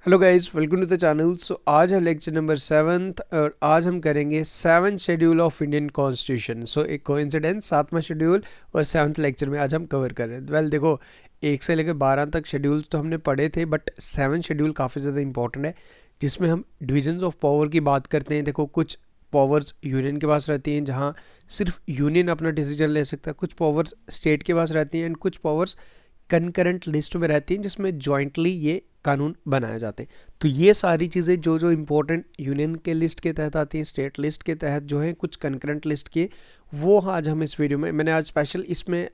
Hello guys, welcome to the channel. So आज है lecture number 7 और आज हम करेंगे 7th schedule of Indian constitution. So एक कोइंसिडेंस, 7वां शेड्यूल और 7th लेक्चर में आज हम कवर कर रहे हैं। वेल देखो, 1 से लेकर 12 तक शेड्यूल्स तो हमने पढ़े थे, बट 7th शेड्यूल काफ़ी ज़्यादा इंपॉर्टेंट है, जिसमें हम डिविजन्स ऑफ पावर की बात करते हैं। देखो, कुछ पावर्स यूनियन के पास रहती हैं जहाँ सिर्फ यूनियन अपना डिसीजन ले सकता है, कुछ पावर्स स्टेट के पास रहती हैं एंड कुछ पावर्स कंकरेंट लिस्ट में रहती हैं जिसमें जॉइंटली ये कानून बनाए जाते हैं। तो ये सारी चीज़ें जो जो इम्पोर्टेंट यूनियन के लिस्ट के तहत आती हैं, स्टेट लिस्ट के तहत जो है कुछ कंकरेंट लिस्ट के, वो आज हम इस वीडियो में, मैंने आज स्पेशल इसमें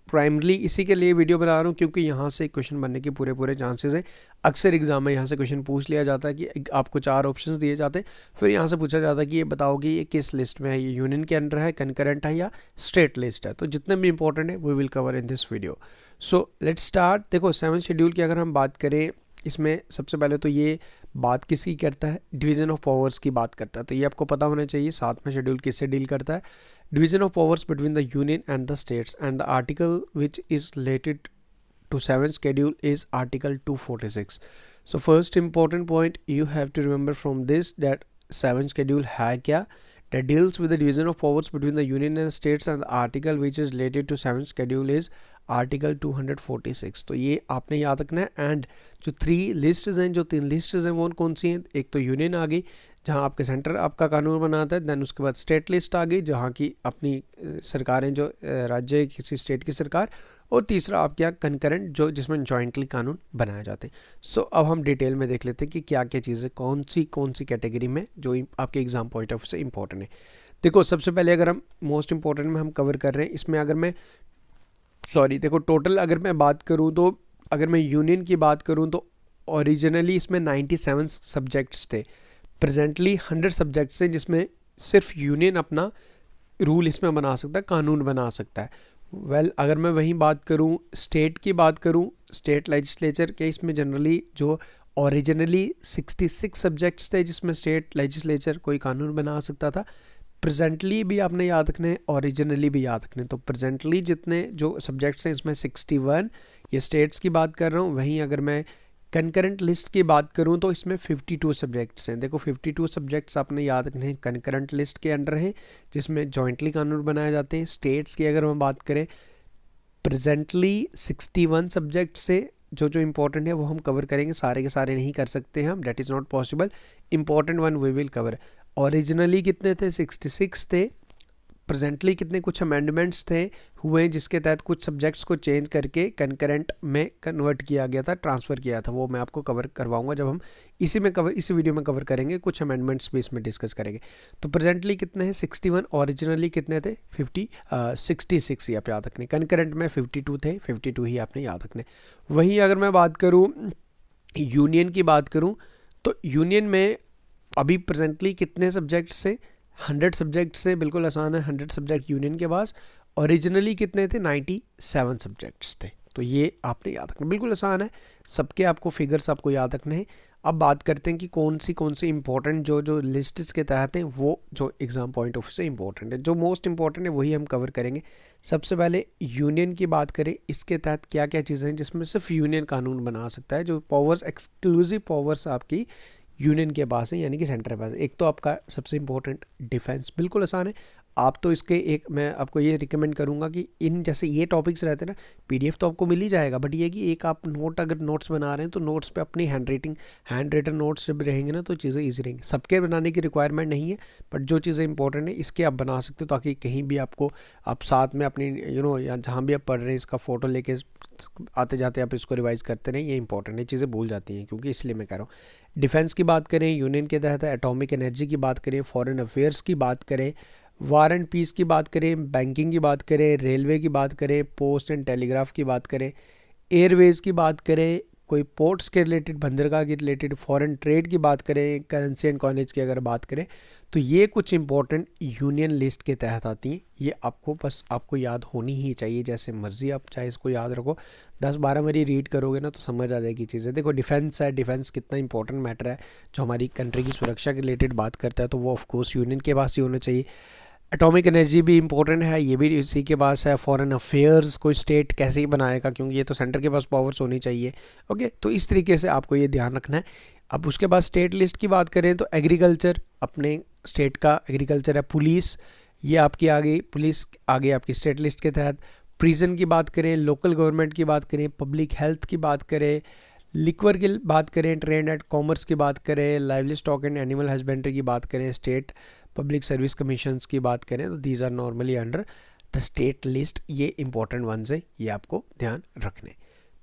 प्राइमरली इसी के लिए वीडियो बना रहा हूँ क्योंकि यहाँ से क्वेश्चन बनने के पूरे चांसेस हैं। अक्सर एग्जाम में यहाँ से क्वेश्चन पूछ लिया जाता है कि आपको 4 ऑप्शंस दिए जाते हैं, फिर यहाँ से पूछा जाता है कि ये बताओ कि ये किस लिस्ट में है, ये यूनियन के अंडर है, कंकरेंट है या स्टेट लिस्ट है। तो जितने भी इंपॉर्टेंट है we will cover in this video. So let's start. देखो, 7th शेड्यूल की अगर हम बात करें, इसमें सबसे पहले तो ये बात किसकी करता है, डिवीजन ऑफ पावर्स की बात करता है। तो ये आपको पता होना चाहिए 7वां शेड्यूल किससे डील करता है। Division of powers between the union and the states and the article which is related to 7th schedule is article 246. So first important point you have to remember from this that 7th schedule है क्या, that deals with the division of powers between the union and states, and the article which is related to 7th schedule is article 246। तो ये आपने याद रखना है। And जो 3 lists हैं, जो 3 लिस्ट्स हैं वो कौन सी हैं, एक तो यूनियन आ गई जहाँ आपके सेंटर आपका कानून बनाता है, देन उसके बाद स्टेट लिस्ट आ गई जहाँ की अपनी सरकारें, जो राज्य किसी स्टेट की सरकार, और तीसरा आप क्या कंकरेंट, जो जिसमें जॉइंटली कानून बनाए जाते हैं। सो अब हम डिटेल में देख लेते हैं कि क्या क्या चीज़ें कौन सी कैटेगरी में जो आपके एग्जाम पॉइंट ऑफ से इंपॉर्टेंट है। देखो, सबसे पहले अगर हम मोस्ट इंपॉर्टेंट में हम कवर कर रहे हैं, इसमें अगर मैं देखो टोटल अगर मैं बात करूं तो अगर मैं यूनियन की बात करूं तो ओरिजिनली इसमें 97 सब्जेक्ट्स थे, प्रेजेंटली 100 सब्जेक्ट्स हैं जिसमें सिर्फ यूनियन अपना रूल इसमें बना सकता है, कानून बना सकता है। वेल अगर मैं वहीं बात करूं, स्टेट की बात करूं, स्टेट लेजिस्लेचर के इसमें जनरली जो ओरिजिनली 66 सब्जेक्ट्स थे जिसमें स्टेट लेजिस्लेचर कोई कानून बना सकता था। प्रेजेंटली भी आपने याद रखने, ओरिजिनली भी याद रखने। तो प्रेजेंटली जितने जो सब्जेक्ट्स हैं इसमें 61 ये स्टेट्स की बात कर रहा हूँ। वहीं अगर मैं कंकरेंट लिस्ट की बात करूँ तो इसमें 52 सब्जेक्ट्स हैं। देखो 52 सब्जेक्ट्स आपने याद रखने कंकरेंट लिस्ट के अंडर हैं जिसमें जॉइंटली कानून बनाए जाते हैं। स्टेट्स की अगर हम बात करें, प्रेजेंटली 61 सब्जेक्ट्स से जो इंपॉर्टेंट है वो हम कवर करेंगे, सारे के सारे नहीं कर सकते हम, that is not possible. Important one we will cover. Originally कितने थे, 66 थे। प्रेजेंटली कितने, कुछ अमेंडमेंट्स थे हुए जिसके तहत कुछ सब्जेक्ट्स को चेंज करके कंकरेंट में कन्वर्ट किया गया था, ट्रांसफ़र किया था। वो मैं आपको कवर करवाऊंगा जब हम इसी वीडियो में कवर करेंगे, कुछ अमेंडमेंट्स भी इसमें डिस्कस करेंगे। तो प्रेजेंटली कितने हैं, 61। ओरिजिनली कितने थे, 66 ही आप याद रखने। कंकरेंट में 52 थे, 52 ही आपने याद रखने। वहीं अगर मैं बात करूँ यूनियन की बात करूँ तो यूनियन में अभी प्रेजेंटली कितने सब्जेक्ट्स से, 100 सब्जेक्ट्स से, बिल्कुल आसान है। 100 सब्जेक्ट यूनियन के पास। ओरिजिनली कितने थे, 97 सब्जेक्ट्स थे। तो ये आपने याद रखना, बिल्कुल आसान है, सबके आपको फिगर्स आपको याद रखने हैं। अब बात करते हैं कि कौन सी इंपॉर्टेंट जो लिस्ट्स के तहत हैं वो जो एग्जाम पॉइंट ऑफ से इंपॉर्टेंट है, जो मोस्ट इंपॉर्टेंट है वही हम कवर करेंगे। सबसे पहले यूनियन की बात करें, इसके तहत क्या क्या चीज़ें हैं जिसमें सिर्फ यूनियन कानून बना सकता है, जो पावर्स, एक्सक्लूसिव पावर्स आपकी यूनियन के पास है, यानी कि सेंटर के पास। एक तो आपका सबसे इंपॉर्टेंट डिफेंस, बिल्कुल आसान है। आप तो इसके एक, मैं आपको ये रिकमेंड करूंगा कि इन जैसे ये टॉपिक्स रहते हैं ना, पीडीएफ तो आपको मिल ही जाएगा, बट ये कि एक आप अगर नोट्स बना रहे हैं तो नोट्स पे अपनी हैंड रिटन नोट्स जब रहेंगे ना तो चीज़ें ईजी रहेंगी। सबके बनाने की रिक्वायरमेंट नहीं है, बट जो चीज़ें इंपॉर्टेंट है इसके आप बना सकते हो, ताकि कहीं भी आपको आप साथ में अपनी या जहाँ भी आप पढ़ रहे हैं इसका फ़ोटो लेके आते जाते आप इसको रिवाइज़ करते रहें। ये इंपॉर्टेंट है, चीज़ें भूल जाती हैं, क्योंकि इसलिए मैं कह रहा हूँ। डिफेंस की बात करें यूनियन के तहत, एटॉमिक एनर्जी की बात करें, फॉरेन अफेयर्स की बात करें, वार एंड पीस की बात करें, बैंकिंग की बात करें, रेलवे की बात करें, पोस्ट एंड टेलीग्राफ की बात करें, एयरवेज़ की बात करें, कोई पोर्ट्स के रिलेटेड, बंदरगाह के रिलेटेड, फॉरेन ट्रेड की बात करें, करेंसी एंड कॉइनेज की अगर बात करें, तो ये कुछ इंपॉर्टेंट यूनियन लिस्ट के तहत आती हैं। ये आपको याद होनी ही चाहिए, जैसे मर्जी आप चाहे इसको याद रखो, 10-12 बारी रीड करोगे ना तो समझ आ जाएगी चीज़ें। देखो डिफेंस है, डिफेंस कितना इंपॉर्टेंट मैटर है, जो हमारी कंट्री की सुरक्षा के रिलेटेड बात करता है, तो वो ऑफकोर्स यूनियन के पास ही होना चाहिए। एटॉमिक एनर्जी भी इंपॉर्टेंट है, ये भी इसी के पास है। फॉरेन अफेयर्स कोई स्टेट कैसे ही बनाएगा, क्योंकि ये तो सेंटर के पास पावर्स होनी चाहिए। ओके, तो इस तरीके से आपको ये ध्यान रखना है। अब उसके बाद स्टेट लिस्ट की बात करें तो एग्रीकल्चर अपने स्टेट का एग्रीकल्चर है। पुलिस ये आपकी आ गई, पुलिस आ गई आपकी स्टेट लिस्ट के तहत। प्रिजन की बात करें, लोकल गवर्नमेंट की बात करें, पब्लिक हेल्थ की बात करें, लिक्वर की बात करें, ट्रेड एंड कॉमर्स की बात करें, lively stock and animal husbandry की बात करें, स्टेट पब्लिक सर्विस कमीशंस की बात करें, तो these are normally under the state list. ये इंपॉर्टेंट वंस है, ये आपको ध्यान रखने।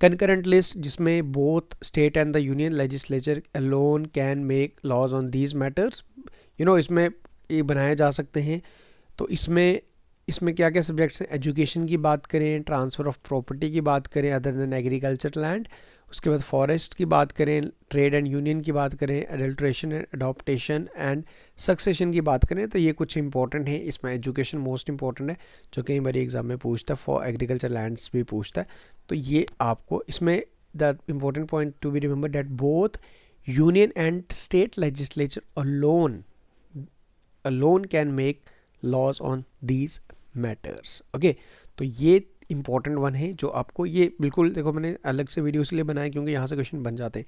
कंकरेंट लिस्ट जिसमें both state and the union legislature alone can make laws on these matters, इसमें ये बनाए जा सकते हैं। तो इसमें क्या क्या सब्जेक्ट्स हैं, एजुकेशन की बात करें, ट्रांसफ़र ऑफ प्रॉपर्टी की बात करें अदर देन एग्रीकल्चर लैंड, उसके बाद फॉरेस्ट की बात करें, ट्रेड एंड यूनियन की बात करें, adulteration and adaptation and succession की बात करें। तो ये कुछ इंपॉर्टेंट है। इसमें एजुकेशन मोस्ट इंपॉर्टेंट है, जो कई बार एग्जाम में पूछता है, फॉर एग्रीकल्चर लैंड्स भी पूछता है। तो ये आपको इसमें the important point to be remember that both union and state legislature alone can make laws on these matters. Okay, तो ये इंपॉर्टेंट वन है जो आपको, ये बिल्कुल देखो मैंने अलग से वीडियो इसलिए बनाया क्योंकि यहाँ से क्वेश्चन बन जाते हैं।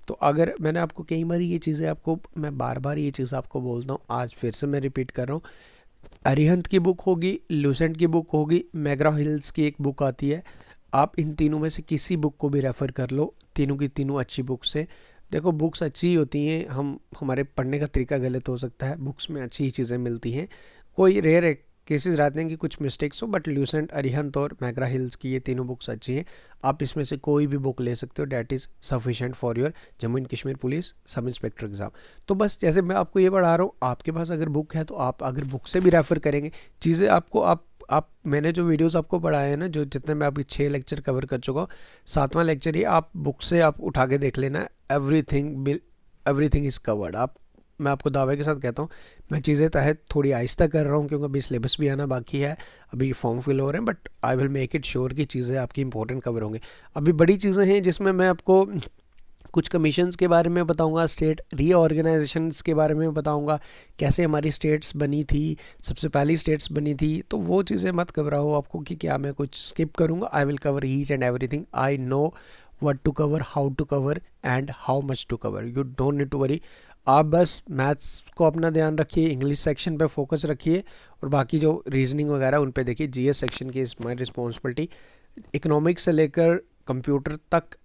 तो अगर मैंने आपको कई बार ये चीज़ें आपको, मैं बार बार ये चीज़ आपको बोलता हूँ, आज फिर से मैं रिपीट कर रहा हूँ। अरिहंत की बुक होगी, लूसेंट की बुक होगी, मैग्रा हिल्स की एक बुक आती है, आप इन तीनों में से किसी बुक को भी रेफ़र कर लो, तीनों की तीनों अच्छी बुक्स हैं। देखो बुक्स अच्छी होती हैं, हमारे पढ़ने का तरीका गलत हो सकता है, बुक्स में अच्छी ही चीज़ें मिलती हैं, कोई रेयर केसेस रहते हैं कि कुछ मिस्टेक्स हो, बट लूसेंट, अरिहंत और मैग्रा हिल्स की ये तीनों बुक्स अच्छी हैं। आप इसमें से कोई भी बुक ले सकते हो, that is sufficient for your Jammu and Kashmir police sub inspector exam. तो बस जैसे मैं आपको ये पढ़ा रहा हूँ, आपके पास अगर बुक है तो आप अगर बुक से भी रेफ़र करेंगे चीज़ें आपको, आप मैंने जो वीडियोस आपको पढ़ाए हैं ना, जो जितने मैं अभी 6 लेक्चर कवर कर चुका हूँ, 7वां लेक्चर ही आप बुक से आप उठा के देख लेना, एवरीथिंग इज़ कवर्ड। मैं आपको दावे के साथ कहता हूँ, मैं चीज़ें तहत थोड़ी आहिस्ता कर रहा हूँ क्योंकि अभी सिलेबस भी आना बाकी है, अभी फॉर्म फिल हो रहे हैं, but I will make it sure कि चीज़ें आपकी इंपॉर्टेंट कवर होंगे। अभी बड़ी चीज़ें हैं जिसमें मैं आपको कुछ कमीशंस के बारे में बताऊंगा, स्टेट रीऑर्गेनाइजेशंस के बारे में बताऊंगा, कैसे हमारी स्टेट्स बनी थी, सबसे पहली स्टेट्स बनी थी। तो वो चीज़ें मत घबराओ आपको कि क्या मैं कुछ स्किप करूंगा। I will cover each and everything, I know what to cover, how to cover and how much to cover, you don't need to worry. आप बस मैथ्स को अपना ध्यान रखिए, इंग्लिश सेक्शन पे फोकस रखिए, और बाकी जो रीजनिंग वगैरह उन पे देखिए। जीएस सेक्शन की इज़ माई रिस्पॉन्सिबिलिटी। इकोनॉमिक्स से लेकर कंप्यूटर तक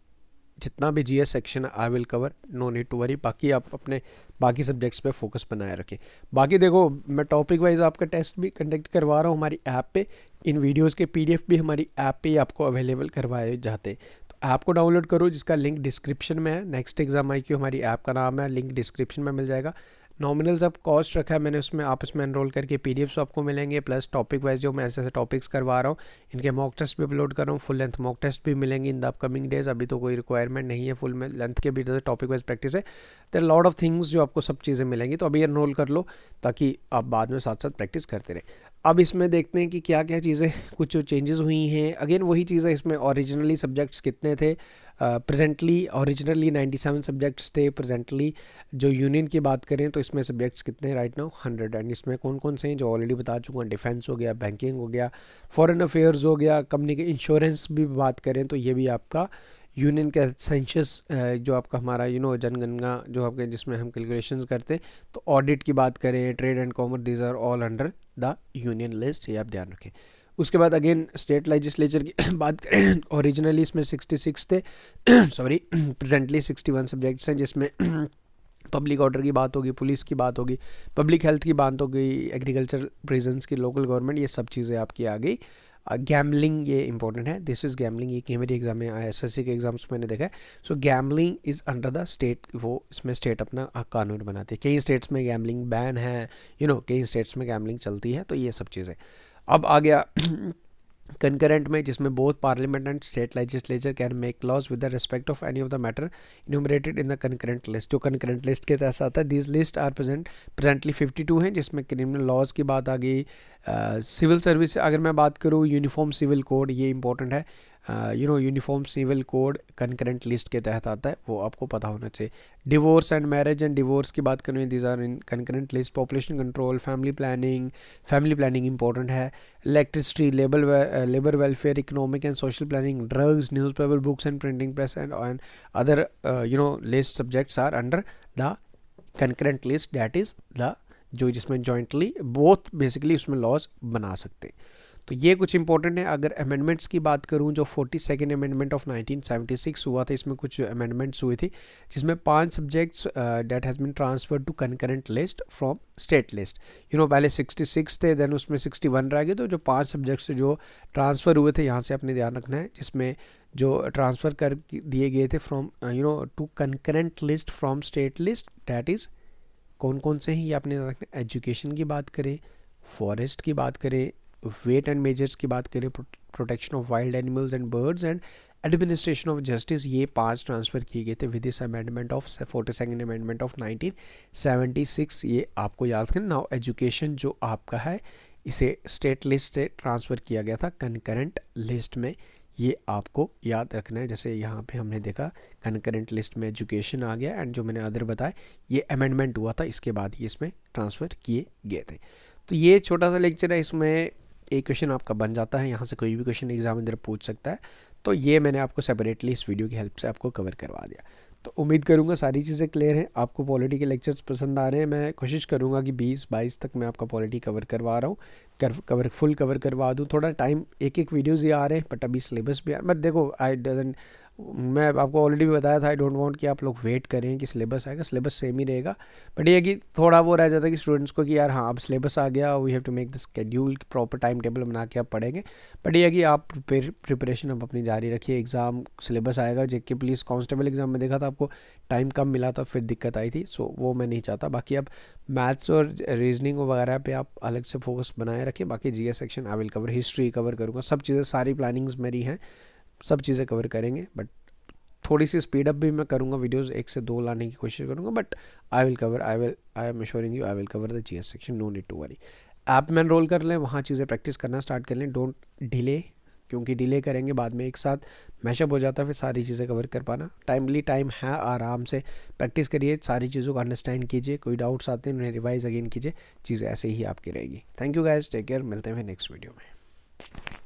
जितना भी GS section I will cover, no need to worry. बाकी आप अपने बाकी सब्जेक्ट्स पे फोकस बनाए रखें। बाकी देखो मैं टॉपिक वाइज आपका टेस्ट भी कंडक्ट करवा रहा हूँ हमारी ऐप पे, इन वीडियोस के पीडीएफ भी हमारी ऐप पे आपको अवेलेबल करवाए जाते हैं। तो ऐप को डाउनलोड करो, जिसका लिंक डिस्क्रिप्शन में है। नेक्स्ट एग्जाम IQ हमारी ऐप का नाम है, लिंक डिस्क्रिप्शन में मिल जाएगा। नॉमिनल सब कॉस्ट रखा है मैंने उसमें, आप इसमें एनरोल करके पीडीएफ्स आपको मिलेंगे, प्लस टॉपिक वाइज जो मैं ऐसे ऐसे टॉपिक्स करवा रहा हूँ, इनके मॉक टेस्ट भी अपलोड कर रहा हूँ, फुल लेंथ मॉक टेस्ट भी मिलेंगे इन द अपकमिंग डेज। अभी तो कोई रिक्वायरमेंट नहीं है फुल में लेंथ के भी, टॉपिक वाइज प्रैक्टिस है, देयर लॉट ऑफ थिंग्स जो आपको सब चीज़ें मिलेंगी। तो अभी एनरोल कर लो ताकि आप बाद में साथ साथ प्रैक्टिस करते रहें। अब इसमें देखते हैं कि क्या क्या चीज़ें कुछ जो चेंजेस हुई हैं। अगेन वही चीज़ें, इसमें ओरिजिनली सब्जेक्ट्स कितने थे, प्रेजेंटली ओरिजिनली 97 सब्जेक्ट्स थे, प्रेजेंटली जो यूनियन की बात करें तो इसमें सब्जेक्ट्स कितने राइट नाउ 100। एंड इसमें कौन कौन से हैं जो ऑलरेडी बता चुका हूँ, डिफेंस हो गया, बैंकिंग हो गया, फॉरेन अफेयर्स हो गया, कम्युनिकेशन, इंश्योरेंस भी बात करें तो ये भी आपका यूनियन का सेंसस जो आपका हमारा जनगणना जो आपके जिसमें हम कैलकुलेशंस करते हैं। तो ऑडिट की बात करें, trade and commerce, these are all under the union list, ये आप ध्यान रखें। उसके बाद अगेन स्टेट लेजिस्लेचर की बात करें, ओरिजिनली इसमें 66 थे सॉरी, प्रेजेंटली 61 सब्जेक्ट्स हैं, जिसमें पब्लिक ऑर्डर की बात होगी, पुलिस की बात होगी, पब्लिक हेल्थ की बात होगी, एग्रीकल्चर, प्रिजन्स की, लोकल गवर्नमेंट, ये सब चीज़ें आपकी आ गई। गैम्बलिंग ये इंपॉर्टेंट है, दिस इज़ गैम्बलिंग, ये कई मेरे एग्जाम में SSC के एग्जाम्स मैंने देखा है। So gambling is under the state, वो इसमें स्टेट अपना कानून बनाते हैं। कई स्टेट्स में गैम्बलिंग बैन है, कई स्टेट्स में गैम्बलिंग चलती है, तो ये सब चीज़ें। अब आ गया कंकरेंट में, जिसमें both parliament and state legislature can make laws with the respect of any of the matter enumerated in the concurrent list. जो कंकरेंट लिस्ट के तहत आता है, दिस लिस्ट आर प्रेजेंटली 52 हैं, जिसमें क्रिमिनल लॉज की बात आ गई। सिविल सर्विस अगर मैं बात करूँ, यूनिफॉर्म सिविल कोड, ये इंपॉर्टेंट है। Uniform civil code concurrent list के तहत आता है, वो आपको पता होना चाहिए। Divorce and marriage and divorce की बात करें, these are in concurrent list. Population control, family planning important है। Electricity, labour welfare, economic and social planning, drugs, newspaper, books and printing press and other list subjects are under the concurrent list, that is the जो जिसमें jointly both basically उसमें laws बना सकते हैं। तो ये कुछ इंपॉर्टेंट है। अगर अमेंडमेंट्स की बात करूं, जो 42nd अमेंडमेंट ऑफ 1976 हुआ था, इसमें कुछ अमेंडमेंट्स हुई थी जिसमें 5 subjects that has been transferred to concurrent list from state list. पहले 66 थे, देन उसमें 61 रह गए। तो जो 5 सब्जेक्ट्स जो ट्रांसफ़र हुए थे, यहाँ से अपने ध्यान रखना है, जिसमें जो ट्रांसफ़र कर दिए गए थे from to concurrent list from state list, that is कौन कौन से हैं ये आपने रखना। एजुकेशन की बात करें, फॉरेस्ट की बात करें, वेट एंड मेजर्स की बात करें, protection of wild animals and birds and administration of justice, ये 5 ट्रांसफ़र किए गए थे with this amendment of 42nd amendment of 1976। ये आपको याद रखना। नाउ एजुकेशन जो आपका है, इसे स्टेट लिस्ट से ट्रांसफ़र किया गया था कंकरेंट लिस्ट में, ये आपको याद रखना है। जैसे यहाँ पे हमने देखा कंकरेंट लिस्ट में एजुकेशन आ गया, एंड जो मैंने अदर बताया ये अमेंडमेंट हुआ था, इसके बाद ही इसमें ट्रांसफ़र किए गए थे। तो ये छोटा सा लेक्चर है, इसमें एक क्वेश्चन आपका बन जाता है, यहाँ से कोई भी क्वेश्चन एग्जामिनर पूछ सकता है। तो ये मैंने आपको सेपरेटली इस वीडियो की हेल्प से आपको कवर करवा दिया। तो उम्मीद करूँगा सारी चीज़ें क्लियर हैं, आपको पॉलिटी के लेक्चर्स पसंद आ रहे हैं। मैं कोशिश करूँगा कि 20-22 तक मैं आपका पॉलिटी कवर करवा रहा हूँ, फुल कवर करवा दूँ। थोड़ा टाइम एक वीडियोज़ ही आ रहे हैं, बट अभी सिलेबस भी बट देखो मैं आपको ऑलरेडी भी बताया था, आई डोंट वांट कि आप लोग वेट करें कि सिलेबस आएगा, सिलेबस सेम ही रहेगा। बट ये कि थोड़ा वो रह जाता है कि स्टूडेंट्स को कि यार हाँ अब सिलेबस आ गया, we have to make the schedule, proper time table बना के आप पढ़ेंगे। बट ये कि आप प्रिपरेशन अब अपनी जारी रखिए, एग्ज़ाम सिलेबस आएगा। जेके पुलिस कांस्टेबल एग्ज़ाम में देखा था आपको टाइम कम मिला था, फिर दिक्कत आई थी, सो वो मैं नहीं चाहता। बाकी अब मैथ्स और रीजनिंग वगैरह पे आप अलग से फोकस बनाए रखें। बाकी GS section I will cover, history cover करूँगा, सब चीज़ें, सारी प्लानिंग्स मेरी हैं, सब चीज़ें कवर करेंगे। बट थोड़ी सी स्पीड अप भी मैं करूँगा, वीडियोस 1 से 2 लाने की कोशिश करूँगा। But I am assuring you I will cover the GS section, no need to worry. App में एनरोल कर लें, वहाँ चीज़ें प्रैक्टिस करना स्टार्ट कर लें, डोंट डिले, क्योंकि डिले करेंगे बाद में एक साथ मैशअप हो जाता है, फिर सारी चीज़ें कवर कर पाना। टाइम है, आराम से प्रैक्टिस करिए, सारी चीज़ों को अंडरस्टैंड कीजिए, कोई डाउट्स आते हैं उन्हें रिवाइज अगेन कीजिए, चीज़ें ऐसे ही आपकी रहेगी। Thank you guys, take care, मिलते हैं फिर नेक्स्ट वीडियो में।